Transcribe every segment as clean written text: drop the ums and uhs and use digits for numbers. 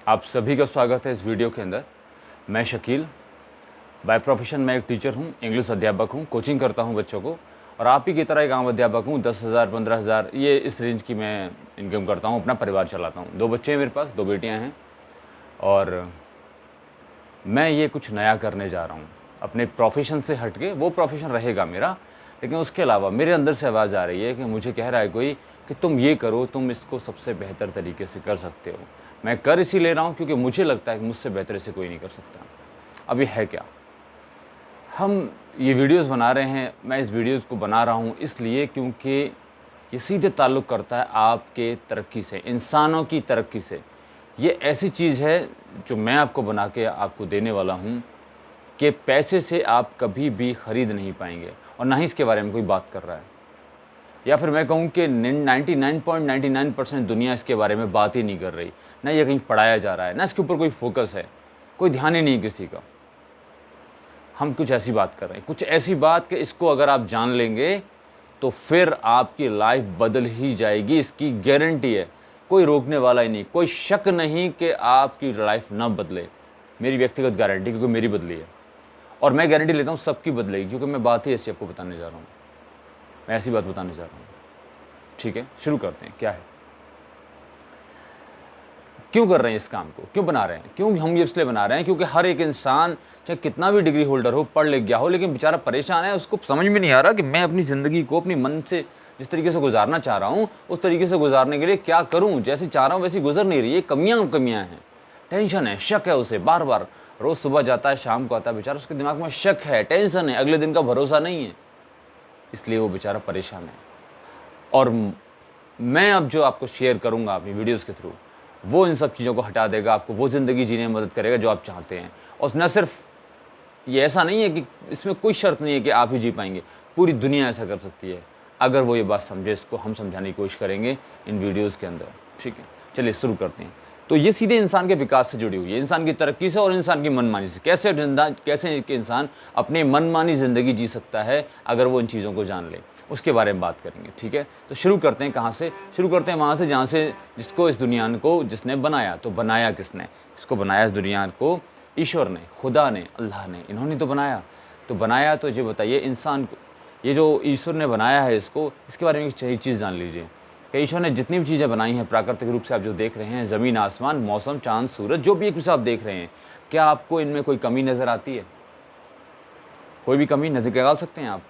आप सभी का स्वागत है इस वीडियो के अंदर। मैं शकील, बाय प्रोफेशन मैं एक टीचर हूँ, इंग्लिश अध्यापक हूँ, कोचिंग करता हूँ बच्चों को और आप ही की तरह एक आम अध्यापक हूँ। 10,000 15,000 ये इस रेंज की मैं इनकम करता हूँ, अपना परिवार चलाता हूँ। 2 बच्चे हैं मेरे पास, 2 बेटियाँ हैं और मैं ये कुछ नया करने जा रहा हूँ। अपने प्रोफेशन से हट के, वो प्रोफेशन रहेगा मेरा, लेकिन उसके अलावा मेरे अंदर से आवाज़ आ रही है कि मुझे कह रहा है कोई कि तुम ये करो, तुम इसको सबसे बेहतर तरीके से कर सकते हो। मैं कर इसी ले रहा हूँ क्योंकि मुझे लगता है कि मुझसे बेहतर इसे कोई नहीं कर सकता। अब ये है क्या? हम ये वीडियोस बना रहे हैं, मैं इस वीडियोस को बना रहा हूँ इसलिए क्योंकि ये सीधे ताल्लुक़ करता है आपके तरक्की से, इंसानों की तरक्की से। ये ऐसी चीज़ है जो मैं आपको बना के आपको देने वाला हूँ कि पैसे से आप कभी भी ख़रीद नहीं पाएंगे और ना ही इसके बारे में कोई बात कर रहा है। या फिर मैं कहूँ कि 99.99% दुनिया इसके बारे में बात ही नहीं कर रही। ना ये कहीं पढ़ाया जा रहा है, ना इसके ऊपर कोई फोकस है, कोई ध्यान ही नहीं है किसी का। हम कुछ ऐसी बात कर रहे हैं, कुछ ऐसी बात कि इसको अगर आप जान लेंगे तो फिर आपकी लाइफ बदल ही जाएगी, इसकी गारंटी है। कोई रोकने वाला ही नहीं, कोई शक नहीं कि आपकी लाइफ ना बदले। मेरी व्यक्तिगत गारंटी, क्योंकि मेरी बदली है और मैं गारंटी लेता हूँ सबकी बदलेगी, क्योंकि मैं बात ही ऐसी आपको बताने जा रहा हूँ। मैं ऐसी बात बताने जा रहा हूँ। ठीक है, शुरू करते हैं। क्या है, क्यों कर रहे हैं इस काम को, क्यों बना रहे हैं? क्यों हम ये इसलिए बना रहे हैं क्योंकि हर एक इंसान चाहे कितना भी डिग्री होल्डर हो, पढ़ लिख गया हो, लेकिन बेचारा परेशान है। उसको समझ में नहीं आ रहा कि मैं अपनी ज़िंदगी को अपनी मन से जिस तरीके से गुजारना चाह रहा हूँ, उस तरीके से गुजारने के लिए क्या करूँ? जैसी चाह रहा हूँ वैसी गुजर नहीं रही है। कमियाँ हैं, टेंशन है, शक है उसे बार बार। रोज़ सुबह जाता है, शाम को आता है, बेचारा उसके दिमाग में शक है, टेंशन है, अगले दिन का भरोसा नहीं है, इसलिए वो बेचारा परेशान है। और मैं अब जो आपको शेयर करूँगा अपनी वीडियोज़ के थ्रू, वो इन सब चीज़ों को हटा देगा, आपको वो ज़िंदगी जीने में मदद करेगा जो आप चाहते हैं। और न सिर्फ ये, ऐसा नहीं है कि इसमें कोई शर्त नहीं है कि आप ही जी पाएंगे, पूरी दुनिया ऐसा कर सकती है अगर वो ये बात समझे। इसको हम समझाने की कोशिश करेंगे इन वीडियोज़ के अंदर। ठीक है, चलिए शुरू करते हैं। तो ये सीधे इंसान के विकास से जुड़ी हुई है, इंसान की तरक्की से और इंसान की मनमानी से। कैसे एक इंसान अपनी मनमानी ज़िंदगी जी सकता है अगर वो इन चीज़ों को जान ले, उसके बारे में बात करेंगे। ठीक है, तो शुरू करते हैं कहाँ से? शुरू करते हैं वहाँ से जहाँ से जिसको, इस दुनिया को जिसने बनाया। तो बनाया किसने? इसको बनाया, इस दुनिया को ईश्वर ने, खुदा ने, अल्लाह ने, इन्होंने तो बनाया। तो बनाया तो ये बताइए इंसान को, ये जो ईश्वर ने बनाया है इसको, इसके बारे में एक सही चीज़ जान लीजिए कि ईश्वर ने जितनी भी चीज़ें बनाई हैं प्राकृतिक रूप से, आप जो देख रहे हैं, ज़मीन, आसमान, मौसम, चाँद, सूरज, जो भी एक आप देख रहे हैं, क्या आपको इनमें कोई कमी नज़र आती है? कोई भी कमी नज़र निकाल सकते हैं आप?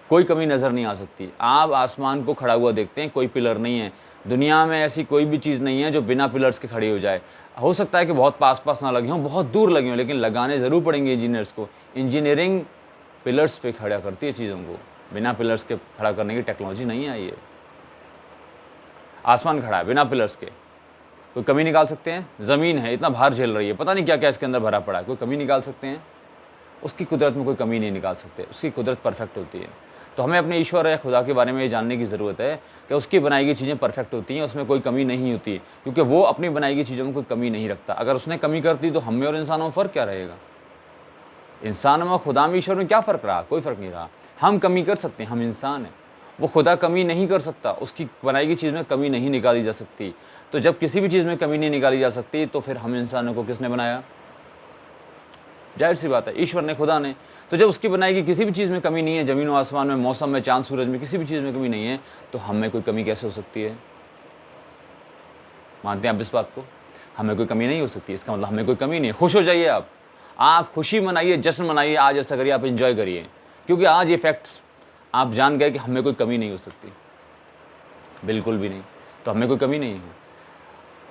कोई कमी नज़र नहीं आ सकती। आप आसमान को खड़ा हुआ देखते हैं, कोई पिलर नहीं है। दुनिया में ऐसी कोई भी चीज़ नहीं है जो बिना पिलर्स के खड़ी हो जाए। हो सकता है कि बहुत पास-पास ना लगी हों, बहुत दूर लगी हों, लेकिन लगाने ज़रूर पड़ेंगे इंजीनियर्स को। इंजीनियरिंग पिलर्स पे खड़ा करती है चीज़ों को, बिना पिलर्स के खड़ा करने की टेक्नोलॉजी नहीं आई है। आसमान खड़ा है बिना पिलर्स के, कोई कमी निकाल सकते हैं? ज़मीन है, इतना भार झेल रही है, पता नहीं क्या-क्या इसके अंदर भरा पड़ा है, कोई कमी निकाल सकते हैं? उसकी कुदरत में कोई कमी नहीं निकाल सकते, उसकी कुदरत परफेक्ट होती है। तो हमें अपने ईश्वर या खुदा के बारे में ये जानने की ज़रूरत है कि उसकी बनाई गई चीज़ें परफेक्ट होती हैं, उसमें कोई कमी नहीं होती, क्योंकि वो अपनी बनाई गई चीज़ों में कोई कमी नहीं रखता। अगर उसने कमी कर दी तो हम में और इंसानों में फ़र्क क्या रहेगा? इंसान में, खुदा में, ईश्वर में क्या फ़र्क रहा? कोई फ़र्क नहीं रहा। हम कमी कर सकते हैं, हम इंसान हैं। वो खुदा कमी नहीं कर सकता, उसकी बनाई गई चीज़ में कमी नहीं निकाली जा सकती। तो जब किसी भी चीज़ में कमी नहीं निकाली जा सकती तो फिर हम इंसानों को किसने बनाया? जाहिर सी बात है, ईश्वर ने, खुदा ने। तो जब उसकी बनाई गई किसी भी चीज़ में कमी नहीं है, ज़मीन व आसमान में, मौसम में, चाँद सूरज में, किसी भी चीज़ में कमी नहीं है, तो हम में कोई कमी कैसे हो सकती है? मानते हैं आप इस बात को? हमें कोई कमी नहीं हो सकती, इसका मतलब हमें कोई कमी नहीं है। खुश हो जाइए आप खुशी मनाइए, जश्न मनाइए, आज ऐसा करिए, आप एंजॉय करिए, क्योंकि आज ये फैक्ट्स आप जान गए कि हमें कोई कमी नहीं हो सकती, बिल्कुल भी नहीं। तो हमें कोई कमी नहीं है।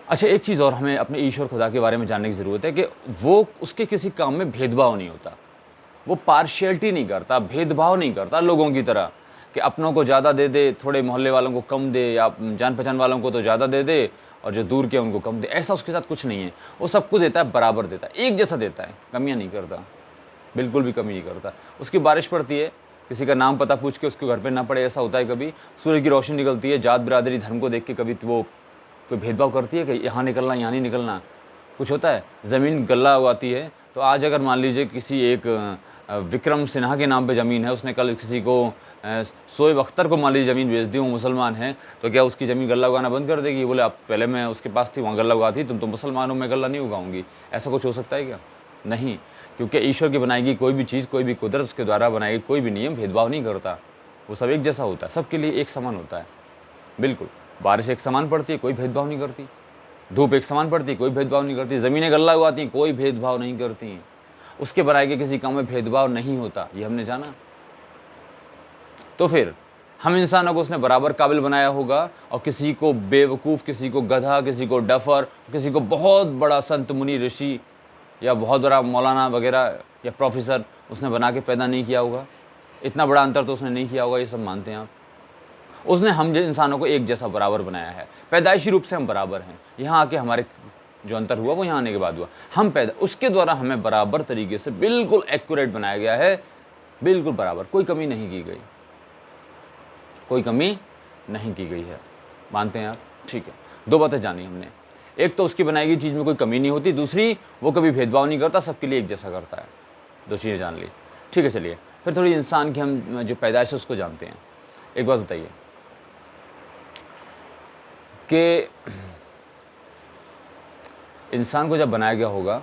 अच्छा, एक चीज़ और हमें अपने ईश्वर खुदा के बारे में जानने की ज़रूरत है कि वो, उसके किसी काम में भेदभाव नहीं होता, वो पार्शियलिटी नहीं करता, भेदभाव नहीं करता लोगों की तरह कि अपनों को ज़्यादा दे दे, थोड़े मोहल्ले वालों को कम दे, या जान पहचान वालों को तो ज़्यादा दे दे और जो दूर के उनको कम दे। ऐसा उसके साथ कुछ नहीं है। वो सबको देता है, बराबर देता है, एक जैसा देता है, कमियाँ नहीं करता, बिल्कुल भी कमी नहीं करता। उसकी बारिश पड़ती है, किसी का नाम पता पूछ के उसके घर पे ना पड़े, ऐसा होता है कभी। सूर्य की रोशनी निकलती है, जात बिरादरी धर्म को देख के कभी वो कोई भेदभाव करती है कि यहाँ निकलना, यहाँ नहीं निकलना, कुछ होता है? ज़मीन गल्ला उगाती है, तो आज अगर मान लीजिए किसी एक विक्रम सिन्हा के नाम पे ज़मीन है, उसने कल किसी को शोएब अख्तर को मान लीजिए ज़मीन बेच दी, वो मुसलमान है, तो क्या उसकी ज़मीन गल्ला उगाना बंद कर देगी? बोले अब पहले मैं उसके पास थी, वहाँ गल्ला उगाती, तुम तो मुसलमान हो, मैं गल्ला नहीं उगाऊंगी। ऐसा कुछ हो सकता है क्या? नहीं, क्योंकि ईश्वर की बनाई गई कोई भी चीज़, कोई भी कुदरत, उसके द्वारा बनाई गई कोई भी नियम भेदभाव नहीं करता। वो सब एक जैसा होता है, सबके लिए एक समान होता है। बिल्कुल, बारिश एक समान पड़ती है, कोई भेदभाव नहीं करती। धूप एक समान पड़ती है, कोई भेदभाव नहीं करती। ज़मीनें गल्ला उगाती हैं, कोई भेदभाव नहीं करती। उसके बनाए गए किसी काम में भेदभाव नहीं होता, ये हमने जाना। तो फिर हम इंसानों को उसने बराबर काबिल बनाया होगा, और किसी को बेवकूफ़, किसी को गधा, किसी को डफर, किसी को बहुत बड़ा संत मुनि ऋषि या बहुत बड़ा मौलाना वगैरह या प्रोफेसर उसने बना के पैदा नहीं किया होगा। इतना बड़ा अंतर तो उसने नहीं किया होगा, ये सब मानते हैं आप। उसने हम इंसानों को एक जैसा बराबर बनाया है, पैदाइशी रूप से हम बराबर हैं। यहाँ आके हमारे जो अंतर हुआ वो यहाँ आने के बाद हुआ। हम पैदा, उसके द्वारा हमें बराबर तरीके से बिल्कुल एक्यूरेट बनाया गया है, बिल्कुल बराबर, कोई कमी नहीं की गई, कोई कमी नहीं की गई है। मानते हैं आप? ठीक है, दो बातें जानी हमने। एक तो उसकी बनाई गई चीज़ में कोई कमी नहीं होती, दूसरी वो कभी भेदभाव नहीं करता, सबके लिए एक जैसा करता है। दो चीज़ें जान ली। ठीक है, चलिए फिर थोड़ी इंसान की हम जो पैदाइश है उसको जानते हैं। एक बात बताइए कि इंसान को जब बनाया गया होगा,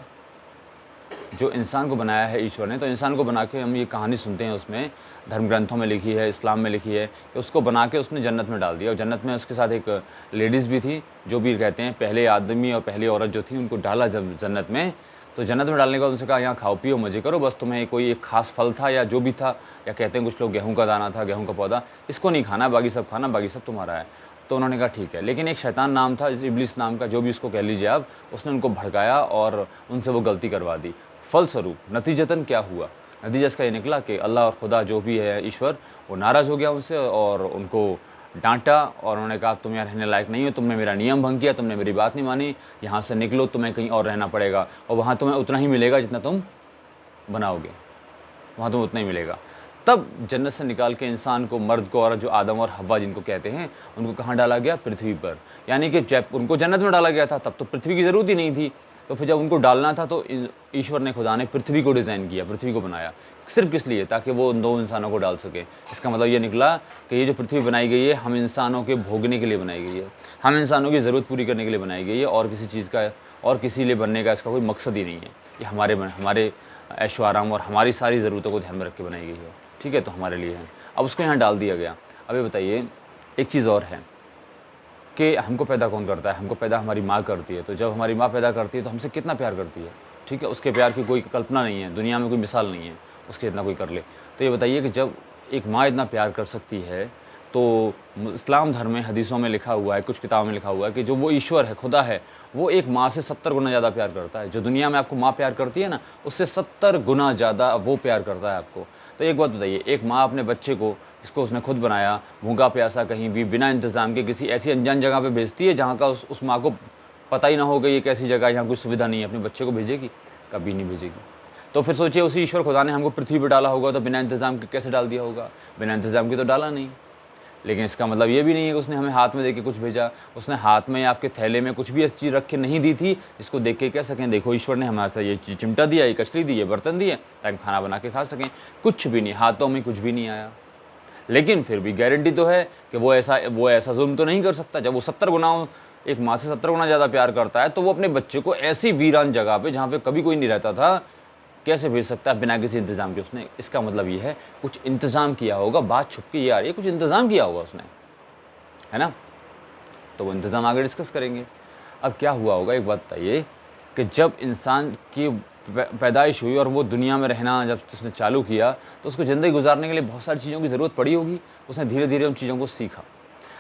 जो इंसान को बनाया है ईश्वर ने, तो इंसान को बना के हम ये कहानी सुनते हैं, उसमें धर्म ग्रंथों में लिखी है, इस्लाम में लिखी है कि उसको बना के उसने जन्नत में डाल दिया। और जन्नत में उसके साथ एक लेडीज़ भी थी, जो भी कहते हैं पहले आदमी और पहली औरत जो थी, उनको डाला जब जन्नत में, तो जन्नत में डालने के बाद उनसे कहा यहाँ खाओ पियो मज़े करो, बस तुम्हें कोई एक खास फल था या जो भी था, या कहते हैं कुछ लोग गेहूँ का दाना था, गेहूँ का पौधा, इसको नहीं खाना, बाकी सब खाना, बाकी सब तुम्हारा है। तो उन्होंने कहा ठीक है। लेकिन एक शैतान नाम था, इब्लिस नाम का, जो भी उसको कह लीजिए आप, उसने उनको भड़काया और उनसे वो गलती करवा दी। फलस्वरूप नतीजतन क्या हुआ? नतीजा इसका ये निकला कि अल्लाह और खुदा जो भी है ईश्वर, वो नाराज़ हो गया उनसे और उनको डांटा, और उन्होंने कहा तुम यहाँ रहने लायक नहीं हो, तुमने मेरा नियम भंग किया, तुमने मेरी बात नहीं मानी, यहाँ से निकलो, तुम्हें कहीं और रहना पड़ेगा, और वहाँ तुम्हें उतना ही मिलेगा जितना तुम बनाओगे, वहाँ तुम्हें उतना ही मिलेगा। तब जन्नत से निकाल के इंसान को, मर्द को, औरत जो आदम और हव्वा जिनको कहते हैं, उनको कहाँ डाला गया? पृथ्वी पर। यानी कि जब उनको जन्नत में डाला गया था तब तो पृथ्वी की ज़रूरत ही नहीं थी, तो फिर जब उनको डालना था तो ईश्वर ने, खुदा ने पृथ्वी को डिज़ाइन किया, पृथ्वी को बनाया, सिर्फ किस लिए? ताकि वो उन दो इंसानों को डाल सके। इसका मतलब ये निकला कि ये जो पृथ्वी बनाई गई है, हम इंसानों के भोगने के लिए बनाई गई है, हम इंसानों की ज़रूरत पूरी करने के लिए बनाई गई है, और किसी चीज़ का और किसी लिए बनने का इसका कोई मकसद ही नहीं है। ये हमारे ऐशो आराम और हमारी सारी ज़रूरतों को ध्यान में रख के बनाई गई है। ठीक है, तो हमारे लिए है। अब उसको यहाँ डाल दिया गया। अब ये बताइए, एक चीज़ और है कि हमको पैदा कौन करता है? हमको पैदा हमारी माँ करती है। तो जब हमारी माँ पैदा करती है तो हमसे कितना प्यार करती है। ठीक है, उसके प्यार की कोई कल्पना नहीं है, दुनिया में कोई मिसाल नहीं है उसके, इतना कोई कर ले। तो ये बताइए कि जब एक माँ इतना प्यार कर सकती है, तो इस्लाम धर्म में, हदीसों में लिखा हुआ है, कुछ किताबों में लिखा हुआ है कि जो वो ईश्वर है, खुदा है, वो एक माँ से 70 गुना ज़्यादा प्यार करता है। जो दुनिया में आपको माँ प्यार करती है ना, उससे 70 गुना ज़्यादा वो प्यार करता है आपको। तो एक बात बताइए, एक माँ अपने बच्चे को, जिसको उसने खुद बनाया, भूखा प्यासा कहीं भी बिना इंतज़ाम के किसी ऐसी अनजान जगह पे भेजती है जहाँ का उस माँ को पता ही ना हो कि ये कैसी जगह है, यहाँ कुछ सुविधा नहीं है, अपने बच्चे को भेजेगी? कभी नहीं भेजेगी। तो फिर सोचिए, उसी ईश्वर खुदा ने हमको पृथ्वी पर डाला होगा तो बिना इंतज़ाम के कैसे डाल दिया होगा? बिना इंतज़ाम के तो डाला नहीं। लेकिन इसका मतलब ये भी नहीं है कि उसने हमें हाथ में दे के कुछ भेजा। उसने हाथ में या आपके थैले में कुछ भी ऐसी चीज़ रख के नहीं दी थी जिसको देख के कह सकें देखो ईश्वर ने हमारे साथ ये चिमटा दिया, ये कचली दी, ये बर्तन दिए ताकि खाना बना के खा सकें। कुछ भी नहीं, हाथों में कुछ भी नहीं आया। लेकिन फिर भी गारंटी तो है कि वो ऐसा जुल्म तो नहीं कर सकता। जब वो 70 गुना, एक माँ से 70 गुना ज़्यादा प्यार करता है, तो वो अपने बच्चे को ऐसी वीरान जगह पे जहाँ पे कभी कोई नहीं रहता था कैसे भेज सकता है बिना किसी इंतज़ाम के? उसने, इसका मतलब ये है कुछ इंतज़ाम किया होगा। बात छुप के ये आ रही है, कुछ इंतज़ाम किया होगा उसने, है ना? तो वो इंतज़ाम आगे डिस्कस करेंगे। अब क्या हुआ होगा, एक बात बताइए कि जब इंसान की पैदाइश हुई और वो दुनिया में रहना जब उसने चालू किया, तो उसको ज़िंदगी गुजारने के लिए बहुत सारी चीज़ों की ज़रूरत पड़ी होगी। उसने धीरे धीरे उन चीज़ों को सीखा,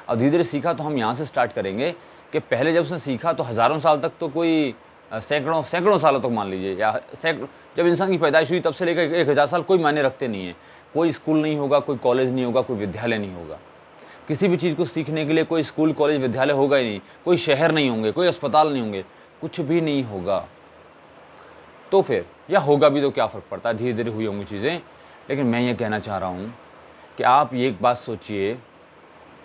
और धीरे धीरे सीखा तो हम यहाँ से स्टार्ट करेंगे कि पहले जब उसने सीखा तो हज़ारों साल तक तो कोई सैकड़ों सालों तक मान लीजिए, या जब इंसान की पैदाइश हुई तब से लेकर 1000 साल कोई मायने रखते नहीं है। कोई स्कूल नहीं होगा, कोई कॉलेज नहीं होगा, कोई विद्यालय नहीं होगा। किसी भी चीज़ को सीखने के लिए कोई स्कूल, कॉलेज, विद्यालय होगा ही नहीं। कोई शहर नहीं होंगे, कोई अस्पताल नहीं होंगे, कुछ भी नहीं होगा। तो फिर, या होगा भी तो क्या फ़र्क पड़ता है, धीरे धीरे हुई होंगी चीज़ें। लेकिन मैं ये कहना चाह रहा हूँ कि आप ये एक बात सोचिए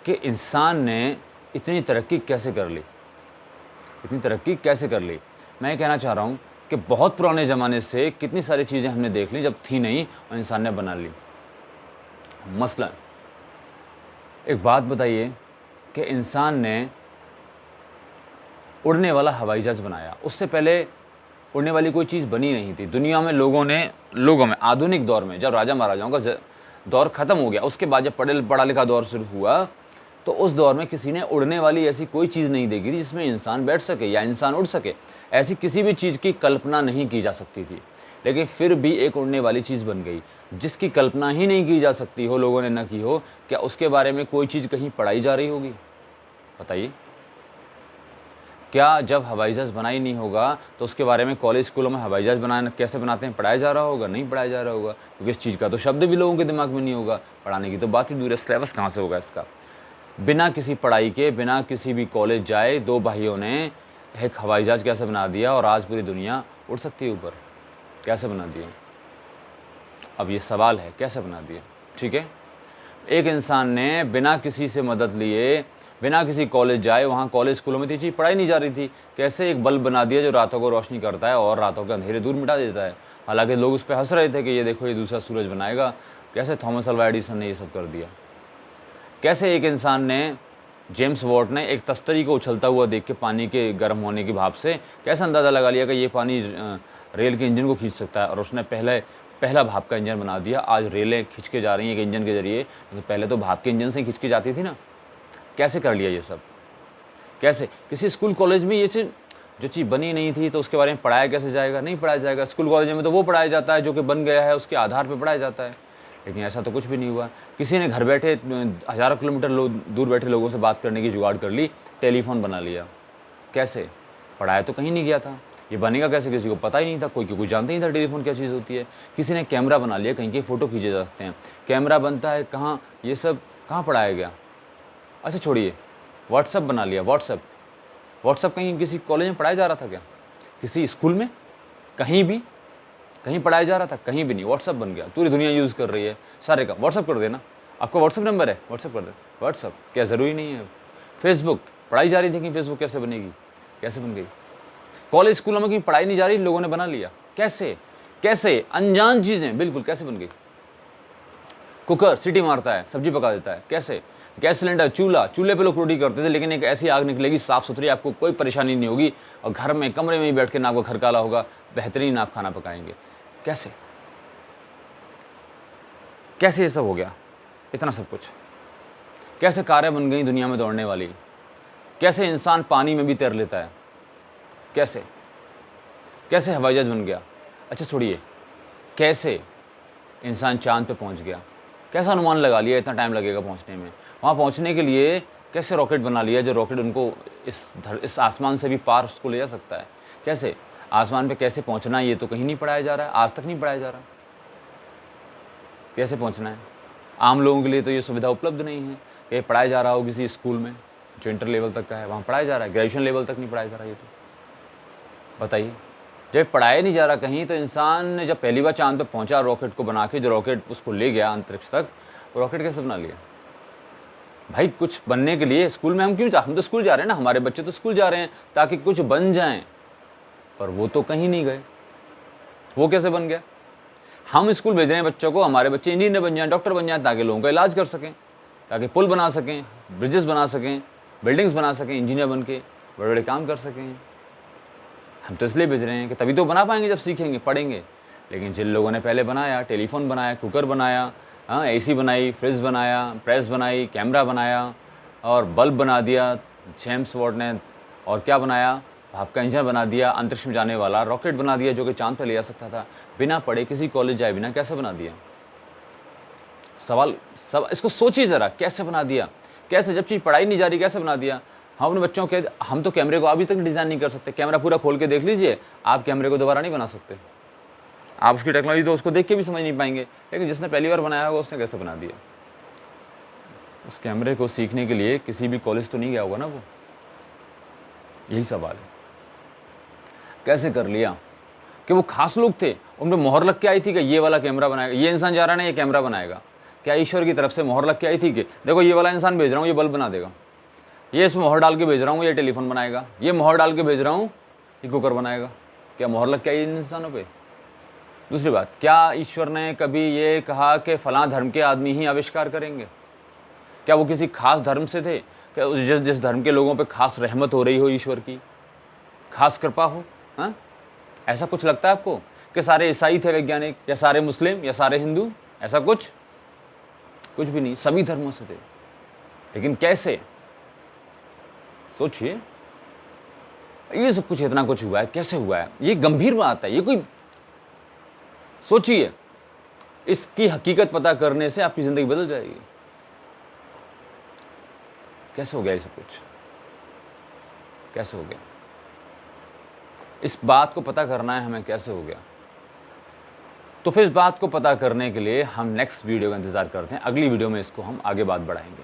कि इंसान ने इतनी तरक्की कैसे कर ली, इतनी तरक्की कैसे कर ली। मैं कहना चाह रहा हूँ कि बहुत पुराने ज़माने से कितनी सारी चीज़ें हमने देख ली जब थी नहीं और इंसान ने बना ली। मसलन एक बात बताइए कि इंसान ने उड़ने वाला हवाई जहाज़ बनाया, उससे पहले उड़ने वाली कोई चीज़ बनी नहीं थी दुनिया में। लोगों में आधुनिक दौर में जब राजा महाराजाओं का दौर ख़त्म हो गया, उसके बाद जब पढ़ा लिखा दौर शुरू हुआ, तो उस दौर में किसी ने उड़ने वाली ऐसी कोई चीज़ नहीं देखी थी जिसमें इंसान बैठ सके या इंसान उड़ सके। ऐसी किसी भी चीज़ की कल्पना नहीं की जा सकती थी, लेकिन फिर भी एक उड़ने वाली चीज़ बन गई जिसकी कल्पना ही नहीं की जा सकती हो, लोगों ने न की हो। क्या उसके बारे में कोई चीज़ कहीं पढ़ाई जा रही होगी? बताइए। क्या जब हवाई जहाज़ बना ही नहीं होगा तो उसके बारे में कॉलेज स्कूलों में हवाई जहाज़ बनाना कैसे बनाते हैं पढ़ाया जा रहा होगा? नहीं पढ़ाया जा रहा होगा, क्योंकि इस चीज़ का तो शब्द भी लोगों के दिमाग में नहीं होगा। पढ़ाने की तो बात ही दूर है, सिलेबस कहाँ से होगा इसका? बिना किसी पढ़ाई के, बिना किसी भी कॉलेज जाए, दो भाइयों ने एक हवाई जहाज़ कैसे बना दिया और आज पूरी दुनिया उड़ सकती है ऊपर। कैसे बना दिया? अब ये सवाल है, कैसे बना दिया? ठीक है, एक इंसान ने बिना किसी से मदद लिए, बिना किसी कॉलेज जाए, वहाँ कॉलेज स्कूलों में तो चीज़ पढ़ाई नहीं जा रही थी, कैसे एक बल्ब बना दिया जो रातों को रोशनी करता है और रातों के अंधेरे दूर मिटा देता है। हालांकि लोग उस पर हंस रहे थे कि ये देखो, ये दूसरा सूरज बनाएगा। कैसे थॉमस अल्वा एडिसन ने ये सब कर दिया? कैसे एक इंसान ने, जेम्स वॉट ने एक तस्तरी को उछलता हुआ देख के पानी के गर्म होने की भाप से कैसे अंदाज़ा लगा लिया कि ये पानी रेल के इंजन को खींच सकता है, और उसने पहला भाप का इंजन बना दिया। आज रेलें खींच के जा रही हैं एक इंजन के ज़रिए, लेकिन पहले तो भाप के इंजन से ही खींच के जाती थी ना। कैसे कर लिया ये सब? कैसे? किसी स्कूल कॉलेज में ये चीज़, जो चीज़ बनी नहीं थी तो उसके बारे में पढ़ाया कैसे जाएगा? नहीं पढ़ाया जाएगा। स्कूल कॉलेज में तो वो पढ़ाया जाता है जो कि बन गया है, उसके आधार पर पढ़ाया जाता है, लेकिन ऐसा तो कुछ भी नहीं हुआ। किसी ने घर बैठे हज़ारों किलोमीटर दूर बैठे लोगों से बात करने की जुगाड़ कर ली, टेलीफोन बना लिया। कैसे? पढ़ाया तो कहीं नहीं गया था। ये बनेगा कैसे? किसी को पता ही नहीं था, कोई जानते ही नहीं था टेलीफोन क्या चीज़ होती है। किसी ने कैमरा बना लिया, कहीं के फ़ोटो खींचे जा सकते हैं। कैमरा बनता है कहाँ? ये सब कहाँ पढ़ाया गया? अच्छा छोड़िए, व्हाट्सअप बना लिया। व्हाट्सअप कहीं किसी कॉलेज में पढ़ाया जा रहा था क्या? किसी स्कूल में? कहीं पढ़ाया जा रहा था? कहीं भी नहीं। व्हाट्सअप बन गया, पूरी दुनिया यूज़ कर रही है। सारे का व्हाट्सअप कर देना, आपका व्हाट्सअप नंबर है, व्हाट्सअप कर दे। व्हाट्सअप क्या ज़रूरी नहीं है? फेसबुक पढ़ाई जा रही थी कि फेसबुक कैसे बनेगी? कैसे बन गई? कॉलेज स्कूलों में कहीं पढ़ाई नहीं जा रही, लोगों ने बना लिया। कैसे? अनजान चीज़ें बिल्कुल कैसे बन गई? कुकर सीटी मारता है, सब्जी पका देता है। कैसे? गैस सिलेंडर, चूल्हे पे लोग रोटी करते थे, लेकिन एक ऐसी आग निकलेगी साफ़ सुथरी, आपको कोई परेशानी नहीं होगी, और घर में कमरे में ही बैठ के ना आपका घर काला होगा, बेहतरीन आप खाना पकाएंगे। कैसे ये सब हो गया? इतना सब कुछ कैसे कारें बन गई दुनिया में दौड़ने वाली? कैसे इंसान पानी में भी तैर लेता है? कैसे हवाई जहाज बन गया? अच्छा छोड़िए, कैसे इंसान चांद पे पहुंच गया? कैसा अनुमान लगा लिया इतना टाइम लगेगा पहुंचने में? वहाँ पहुंचने के लिए कैसे रॉकेट बना लिया जो रॉकेट उनको इस आसमान से भी पार उसको ले जा सकता है? कैसे? आसमान पे कैसे पहुंचना है ये तो कहीं नहीं पढ़ाया जा रहा है, आज तक नहीं पढ़ाया जा रहा। कैसे पहुंचना है? आम लोगों के लिए तो ये सुविधा उपलब्ध नहीं है कि पढ़ाया जा रहा हो किसी स्कूल में जो इंटर लेवल तक का है, वहाँ पढ़ाया जा रहा है, ग्रेजुएशन लेवल तक नहीं पढ़ाया जा रहा। ये तो बताइए, जब पढ़ाया नहीं जा रहा कहीं, तो इंसान ने जब पहली बार चांद पे पहुंचा रॉकेट को बना के, जो रॉकेट उसको ले गया अंतरिक्ष तक, वो रॉकेट कैसे बना लिया? भाई कुछ बनने के लिए स्कूल में हम तो स्कूल जा रहे हैं ना, हमारे बच्चे तो स्कूल जा रहे हैं ताकि कुछ बन जाएं, पर वो तो कहीं नहीं गए। वो कैसे बन गया? हम स्कूल भेज रहे हैं बच्चों को, हमारे बच्चे इंजीनियर बन जाएं, डॉक्टर बन जाएं, ताकि लोगों का इलाज कर सकें, ताकि पुल बना सकें, ब्रिजेस बना सकें, बिल्डिंग्स बना सकें, इंजीनियर बन के बड़े बड़े काम कर सकें। हम तो इसलिए भेज रहे हैं कि तभी तो बना पाएंगे जब सीखेंगे, पढ़ेंगे। लेकिन जिन लोगों ने पहले बनाया, टेलीफोन बनाया, कुकर बनाया, एसी बनाई, फ्रिज बनाया, प्रेस बनाई, कैमरा बनाया और बल्ब बना दिया जेम्स वॉट ने, और क्या बनाया? भाप का इंजन बना दिया, अंतरिक्ष में जाने वाला रॉकेट बना दिया जो कि चांद पर ले जा सकता था, बिना पढ़े, किसी कॉलेज जाए बिना। कैसे बना दिया? इसको सोचिए ज़रा, कैसे बना दिया? कैसे? जब चीज़ पढ़ाई नहीं जा रही कैसे बना दिया? हम अपने बच्चों के, हम तो कैमरे को अभी तक डिज़ाइन नहीं कर सकते। कैमरा पूरा खोल के देख लीजिए, आप कैमरे को दोबारा नहीं बना सकते। आप उसकी टेक्नोलॉजी तो उसको देख के भी समझ नहीं पाएंगे, लेकिन जिसने पहली बार बनाया होगा उसने कैसे बना दिया? उस कैमरे को सीखने के लिए किसी भी कॉलेज तो नहीं गया होगा ना वो। यही सवाल है, कैसे कर लिया? कि वो खास लोग थे, उन पर मोहर लग के आई थी कि ये वाला कैमरा बनाएगा, ये इंसान जा रहा है ना, ये कैमरा बनाएगा। क्या ईश्वर की तरफ से मोहर लग के आई थी कि देखो ये वाला इंसान भेज रहा हूँ, ये बल्ब बना देगा, ये इसमें मोहर डाल के भेज रहा हूँ, ये टेलीफोन बनाएगा, ये मोहर डाल के भेज रहा हूँ, ये कुकर बनाएगा? क्या मोहर लग गई इन इंसानों पे? दूसरी बात, क्या ईश्वर ने कभी ये कहा कि फ़लाँ धर्म के आदमी ही आविष्कार करेंगे? क्या वो किसी खास धर्म से थे? क्या जिस धर्म के लोगों पे खास रहमत हो रही हो ईश्वर की, खास कृपा हो? हाँ, ऐसा कुछ लगता है आपको कि सारे ईसाई थे वैज्ञानिक, या सारे मुस्लिम, या सारे हिंदू? ऐसा कुछ भी नहीं, सभी धर्मों से थे। लेकिन कैसे? सोचिए, ये सब कुछ इतना कुछ हुआ है, कैसे हुआ है? ये गंभीर बात है, ये कोई, सोचिए, इसकी हकीकत पता करने से आपकी जिंदगी बदल जाएगी। कैसे हो गया ये सब कुछ? कैसे हो गया? इस बात को पता करना है हमें, कैसे हो गया। तो फिर इस बात को पता करने के लिए हम नेक्स्ट वीडियो का इंतजार करते हैं। अगली वीडियो में इसको हम आगे बात बढ़ाएंगे।